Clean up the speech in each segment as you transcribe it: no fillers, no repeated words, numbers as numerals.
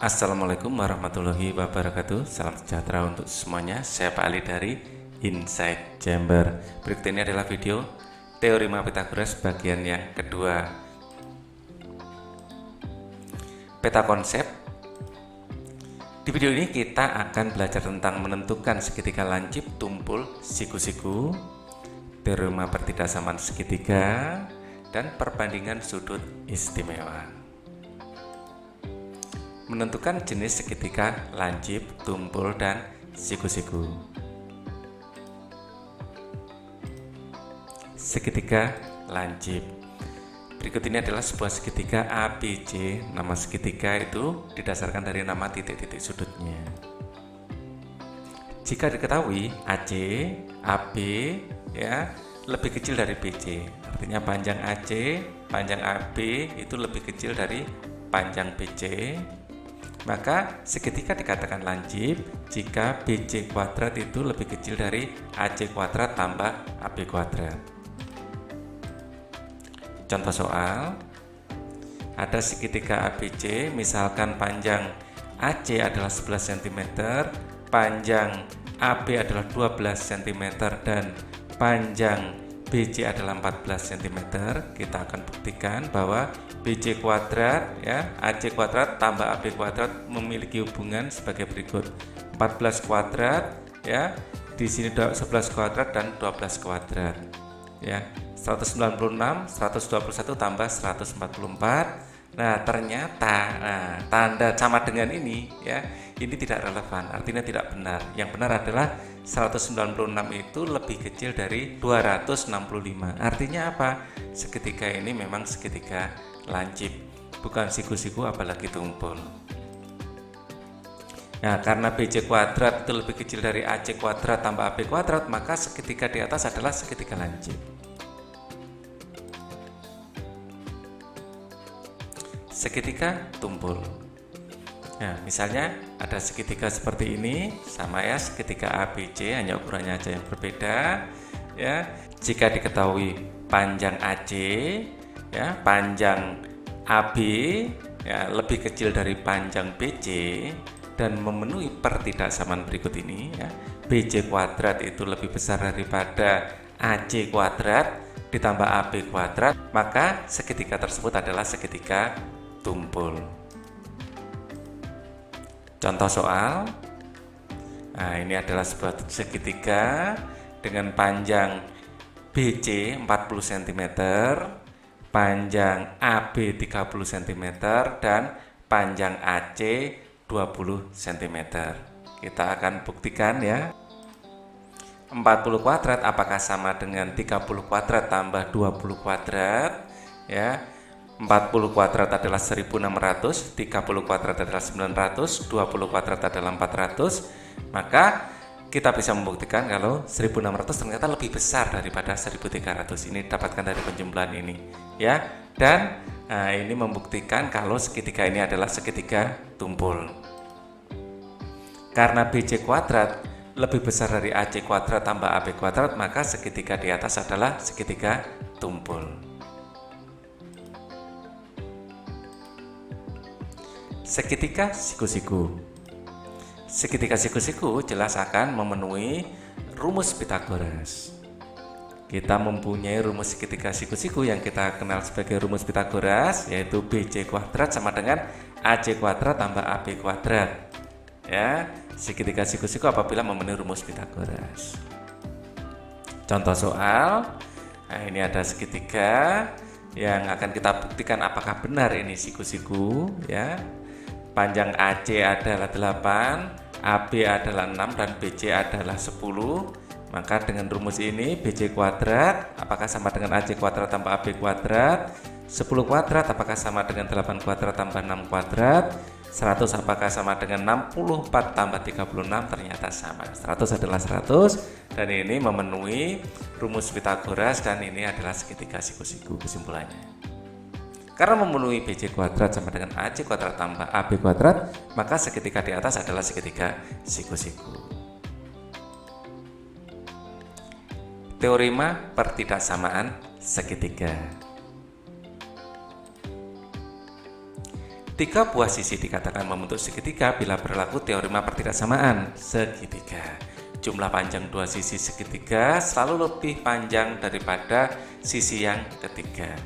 Assalamualaikum warahmatullahi wabarakatuh. Salam sejahtera untuk semuanya. Saya Pak Ali dari Insight Chamber. Berikut ini adalah video Teorema Pythagoras bagian yang kedua. Peta konsep. Di video ini kita akan belajar tentang menentukan segitiga lancip, tumpul, siku-siku, teorema pertidaksamaan segitiga, dan perbandingan sudut istimewa. Menentukan jenis segitiga lancip, tumpul, dan siku-siku. Segitiga lancip. Berikut ini adalah sebuah segitiga ABC. Nama segitiga itu didasarkan dari nama titik-titik sudutnya. Jika diketahui AC, AB ya lebih kecil dari BC, artinya panjang AC, panjang AB itu lebih kecil dari panjang BC, maka segitiga dikatakan lancip jika BC kuadrat itu lebih kecil dari AC kuadrat tambah AB kuadrat. Contoh soal, ada segitiga ABC, misalkan panjang AC adalah 11 cm, panjang AB adalah 12 cm, dan panjang BC adalah 14 cm. Kita akan buktikan bahwa BC kuadrat ya, AC kuadrat tambah AB kuadrat memiliki hubungan sebagai berikut. 14 kuadrat ya, di sini 11 kuadrat dan 12 kuadrat. Ya, 196, 121 tambah 144. Nah, ternyata tanda sama dengan ini ya, ini tidak relevan, artinya tidak benar. Yang benar adalah 196 itu lebih kecil dari 265. Artinya apa? Segitiga ini memang segitiga lancip, bukan siku-siku apalagi tumpul. Nah, karena BC kuadrat itu lebih kecil dari AC kuadrat tambah AB kuadrat, maka segitiga di atas adalah segitiga lancip. Segitiga tumpul. Nah, misalnya ada segitiga seperti ini, sama ya, segitiga ABC, hanya ukurannya aja yang berbeda. Ya, jika diketahui panjang AC, ya, panjang AB, ya, lebih kecil dari panjang BC dan memenuhi pertidaksamaan berikut ini, ya, BC kuadrat itu lebih besar daripada AC kuadrat ditambah AB kuadrat, maka segitiga tersebut adalah segitiga tumpul. Contoh soal, nah ini adalah sebuah segitiga dengan panjang BC 40 cm, panjang AB 30 cm, dan panjang AC 20 cm. Kita akan buktikan ya. 40 kuadrat apakah sama dengan 30 kuadrat tambah 20 kuadrat? Ya. 40 kuadrat adalah 1600, 30 kuadrat adalah 900, 20 kuadrat adalah 400. Maka kita bisa membuktikan kalau 1600 ternyata lebih besar daripada 1300. Ini dapatkan dari penjumlahan ini, ya. Dan ini membuktikan kalau segitiga ini adalah segitiga tumpul. Karena BC kuadrat lebih besar dari AC kuadrat tambah AB kuadrat, maka segitiga di atas adalah segitiga tumpul. Segitiga siku-siku. Segitiga siku-siku jelas akan memenuhi rumus Pythagoras. Kita mempunyai rumus segitiga siku-siku yang kita kenal sebagai rumus Pythagoras, yaitu BC kuadrat sama dengan AC kuadrat tambah AB kuadrat. Ya, segitiga siku-siku apabila memenuhi rumus Pythagoras. Contoh soal, nah ini ada segitiga yang akan kita buktikan apakah benar ini siku-siku ya. Panjang AC adalah 8, AB adalah 6, dan BC adalah 10. Maka dengan rumus ini BC kuadrat apakah sama dengan AC kuadrat tambah AB kuadrat? 10 kuadrat apakah sama dengan 8 kuadrat tambah 6 kuadrat? 100 apakah sama dengan 64 tambah 36? Ternyata sama. 100 adalah 100, dan ini memenuhi rumus Pythagoras, dan ini adalah segitiga siku-siku kesimpulannya. Karena memenuhi BC kuadrat sama dengan AC kuadrat tambah AB kuadrat, maka segitiga di atas adalah segitiga siku-siku. Teorema pertidaksamaan segitiga. Tiga buah sisi dikatakan membentuk segitiga bila berlaku teorema pertidaksamaan segitiga. Jumlah panjang dua sisi segitiga selalu lebih panjang daripada sisi yang ketiga.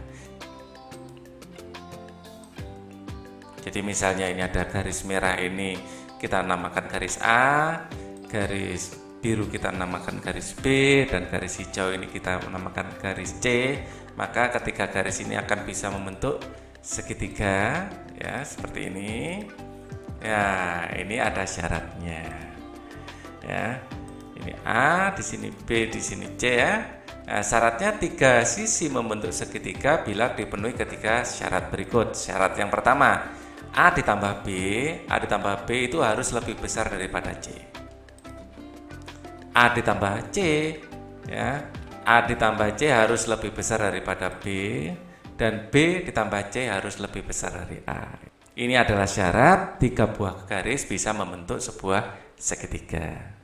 Jadi misalnya ini ada garis merah, ini kita namakan garis A, garis biru kita namakan garis B, dan garis hijau ini kita namakan garis C. Maka ketika garis ini akan bisa membentuk segitiga, ya seperti ini. Ya, ini ada syaratnya. Ya, ini A, di sini B, di sini C ya. Nah, syaratnya tiga sisi membentuk segitiga bila dipenuhi ketiga syarat berikut. Syarat yang pertama, A ditambah B itu harus lebih besar daripada C. A ditambah C, ya, A ditambah C harus lebih besar daripada B, dan B ditambah C harus lebih besar dari A. Ini adalah syarat tiga buah garis bisa membentuk sebuah segitiga.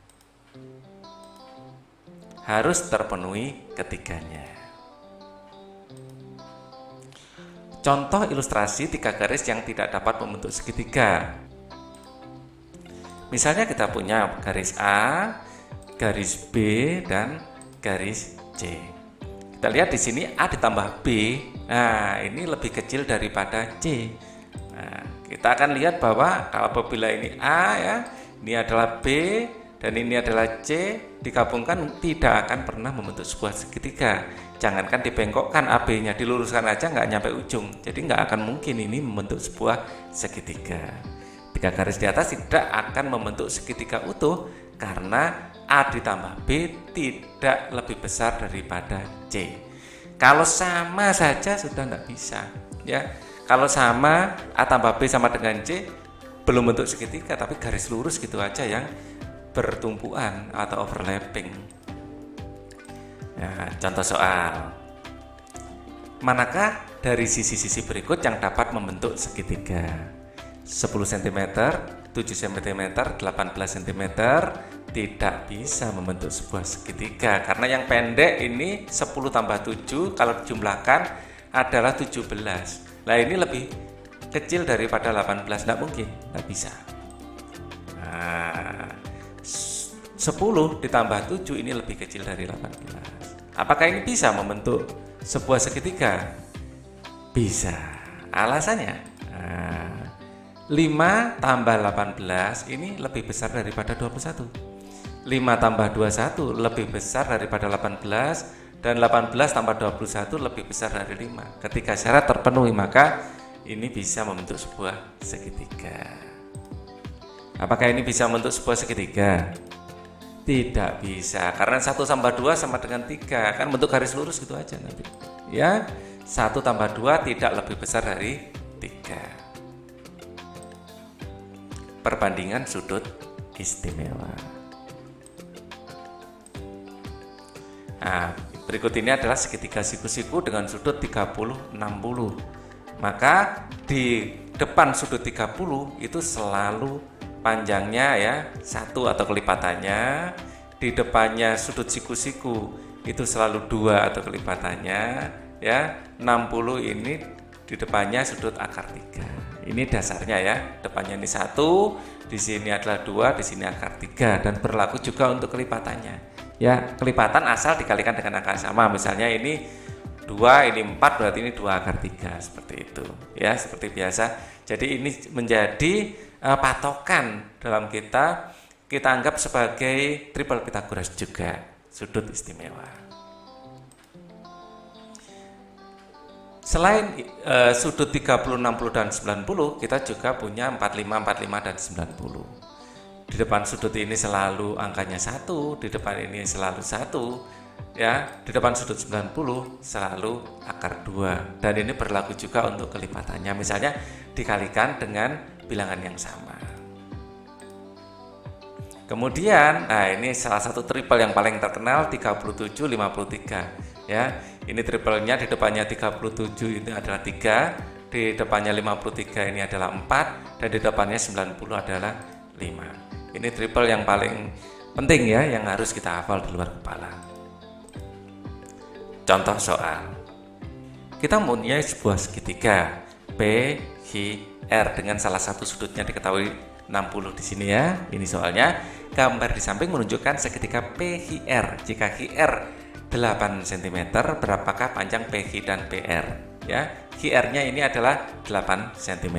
Harus terpenuhi ketiganya. Contoh ilustrasi tiga garis yang tidak dapat membentuk segitiga. Misalnya kita punya garis A, garis B, dan garis C. Kita lihat di sini A ditambah B. Nah, ini lebih kecil daripada C. Nah, kita akan lihat bahwa kalau apabila ini A ya, ini adalah B, dan ini adalah C, digabungkan tidak akan pernah membentuk sebuah segitiga. Jangankan dibengkokkan AB-nya, diluruskan aja nggak nyampe ujung. Jadi nggak akan mungkin ini membentuk sebuah segitiga. Tiga garis di atas tidak akan membentuk segitiga utuh karena A ditambah B tidak lebih besar daripada C. Kalau sama saja sudah nggak bisa. Ya, kalau sama A tambah B sama dengan C belum bentuk segitiga, tapi garis lurus gitu aja yang bertumpuan atau overlapping. Ya, contoh soal. Manakah dari sisi-sisi berikut yang dapat membentuk segitiga? 10 cm, 7 cm, 18 cm tidak bisa membentuk sebuah segitiga karena yang pendek ini 10 tambah 7 kalau dijumlahkan adalah 17. Nah, ini lebih kecil daripada 18, tidak mungkin, tidak bisa. Nah, 10 ditambah 7 ini lebih kecil dari 18. Apakah ini bisa membentuk sebuah segitiga? Bisa. Alasannya, 5 tambah 18 ini lebih besar daripada 21. 5 tambah 21 lebih besar daripada 18, dan 18 tambah 21 lebih besar dari 5. Ketika syarat terpenuhi, maka ini bisa membentuk sebuah segitiga. Apakah ini bisa membentuk sebuah segitiga? Tidak bisa, karena 1 tambah 2 sama dengan 3, kan bentuk garis lurus gitu aja nanti. Ya, 1 tambah 2 tidak lebih besar dari 3. Perbandingan sudut istimewa. Nah, berikut ini adalah segitiga siku-siku dengan sudut 30, 60. Maka di depan sudut 30 itu selalu panjangnya ya 1 atau kelipatannya, di depannya sudut siku-siku itu selalu 2 atau kelipatannya ya. 60 ini di depannya sudut akar 3. Ini dasarnya ya, depannya ini 1, di sini adalah 2, di sini akar 3, dan berlaku juga untuk kelipatannya. Ya, kelipatan asal dikalikan dengan angka sama. Misalnya ini 2, ini 4, berarti ini 2 akar 3, seperti itu. Ya, seperti biasa. Jadi ini menjadi patokan dalam kita anggap sebagai triple Pythagoras juga, sudut istimewa. Selain sudut 30, 60, dan 90, kita juga punya 45, 45, dan 90. Di depan sudut ini selalu angkanya 1, di depan ini selalu 1, ya, di depan sudut 90 selalu akar 2, dan ini berlaku juga untuk kelipatannya. Misalnya dikalikan dengan bilangan yang sama. Kemudian, nah ini salah satu triple yang paling terkenal, 37, 53. Ya, ini triplenya di depannya 37 ini adalah 3, di depannya 53 ini adalah 4, dan di depannya 90 adalah 5. Ini triple yang paling penting ya, yang harus kita hafal di luar kepala. Contoh soal. Kita mempunyai sebuah segitiga P, QR dengan salah satu sudutnya diketahui 60 di sini ya. Ini soalnya gambar di samping menunjukkan segitiga PHR. Jika QR 8 cm, berapakah panjang PH dan PR? Ya, QR-nya ini adalah 8 cm.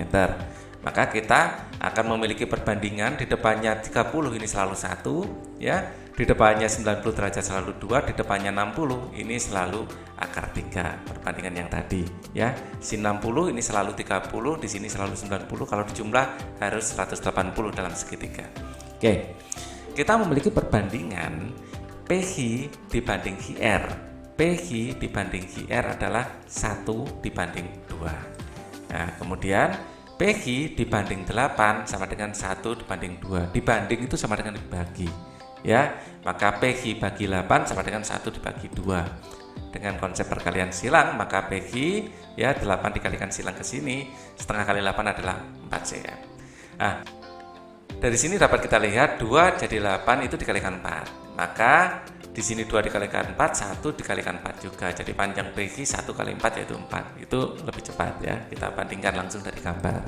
Maka kita akan memiliki perbandingan, di depannya 30 ini selalu 1 ya, di depannya 90 derajat selalu 2, di depannya 60 ini selalu akar 3. Perbandingan yang tadi ya. Sin 60 ini selalu 30, di sini selalu 90, kalau dijumlah harus 180 dalam segitiga. Oke. Kita memiliki perbandingan PH dibanding QR. PH dibanding QR adalah 1 dibanding 2. Nah, kemudian PH dibanding 8 sama dengan 1 dibanding 2. Dibanding itu sama dengan dibagi. Ya, maka PH bagi 8 sama dengan 1 dibagi 2. Dengan konsep perkalian silang, maka PH ya 8 dikalikan silang ke sini, setengah kali 8 adalah 4 cm. Nah, dari sini dapat kita lihat 2 jadi 8 itu dikalikan 4. Maka di sini 2 dikalikan 4, 1 dikalikan 4 juga. Jadi panjang PH 1 kali 4 yaitu 4. Itu lebih cepat ya. Kita bandingkan langsung dari gambar.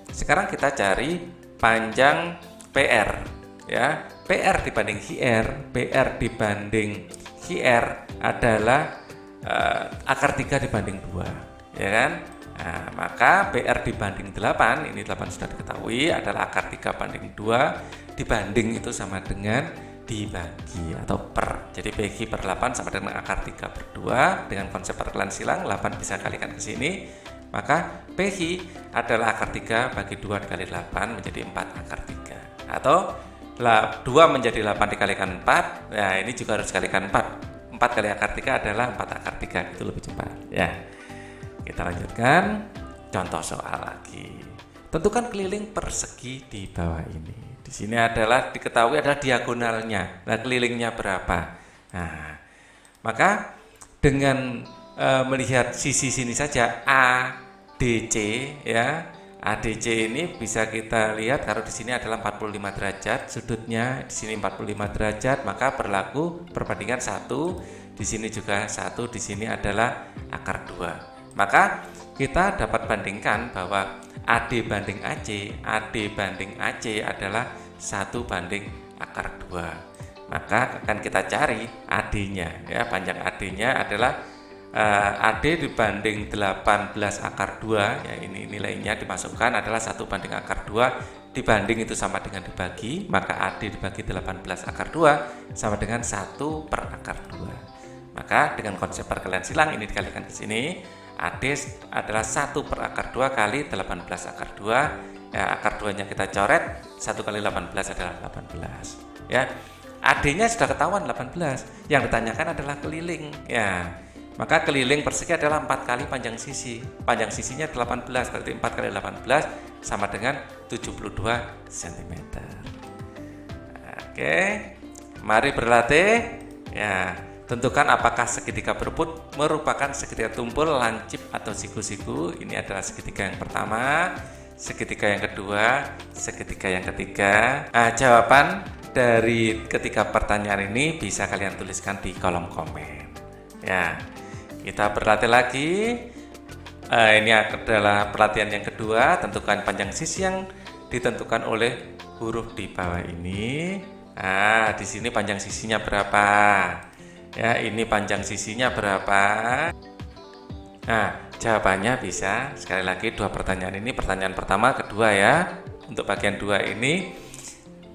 Sekarang kita cari panjang PR ya. PR dibanding QR, PR dibanding QR adalah akar 3 dibanding 2, ya kan? Nah, maka PR dibanding 8, ini 8 sudah diketahui adalah akar 3 banding 2, dibanding itu sama dengan dibagi atau per. Jadi PG per 8 sama dengan akar 3 per 2. Dengan konsep perkalian silang, 8 bisa kalikan ke sini, maka PG adalah akar 3 bagi 2 dikali 8 menjadi 4 akar 3. Atau 2 menjadi 8 dikalikan 4, nah ini juga harus dikalikan 4. 4 kali akar 3 adalah 4 akar 3, itu lebih cepat ya. Kita lanjutkan contoh soal lagi. Tentukan keliling persegi di bawah ini. Di sini adalah diketahui adalah diagonalnya. Nah, kelilingnya berapa? Nah, maka dengan melihat sisi sini saja ADC ya. ADC ini bisa kita lihat kalau di sini adalah 45 derajat, sudutnya di sini 45 derajat, maka berlaku perbandingan 1, di sini juga 1, di sini adalah akar 2. Maka kita dapat bandingkan bahwa AD banding AC, AD banding AC adalah 1 banding akar 2. Maka akan kita cari AD-nya ya, panjang AD-nya adalah AD dibanding 18 akar 2 ya, ini nilainya dimasukkan adalah 1 banding akar 2, dibanding itu sama dengan dibagi, maka AD dibagi 18 akar 2 sama dengan 1 per akar 2. Maka dengan konsep perkalian silang ini dikalikan ke sini, AD adalah 1 per akar 2 kali 18 akar 2 ya, akar 2 nya kita coret, 1 kali 18 adalah 18 ya. AD nya sudah ketahuan 18, yang ditanyakan adalah keliling ya. Maka keliling persegi adalah 4 kali panjang sisi. Panjang sisinya 18, berarti 4 kali 18 sama dengan 72 cm. Oke, mari berlatih. Ya, tentukan apakah segitiga berebut merupakan segitiga tumpul, lancip, atau siku-siku. Ini adalah segitiga yang pertama, segitiga yang kedua, segitiga yang ketiga. Nah, jawaban dari ketiga pertanyaan ini bisa kalian tuliskan di kolom komen. Ya. Kita berlatih lagi. Ini adalah pelatihan yang kedua. Tentukan panjang sisi yang ditentukan oleh huruf di bawah ini. Nah, di sini panjang sisinya berapa? Ya, ini panjang sisinya berapa? Nah, jawabannya bisa sekali lagi 2 pertanyaan ini. Pertanyaan pertama, kedua ya. Untuk bagian 2 ini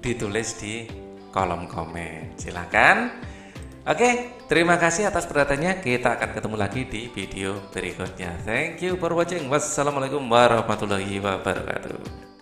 ditulis di kolom komen. Silakan. Oke, terima kasih atas perhatiannya. Kita akan ketemu lagi di video berikutnya. Thank you for watching. Wassalamualaikum warahmatullahi wabarakatuh.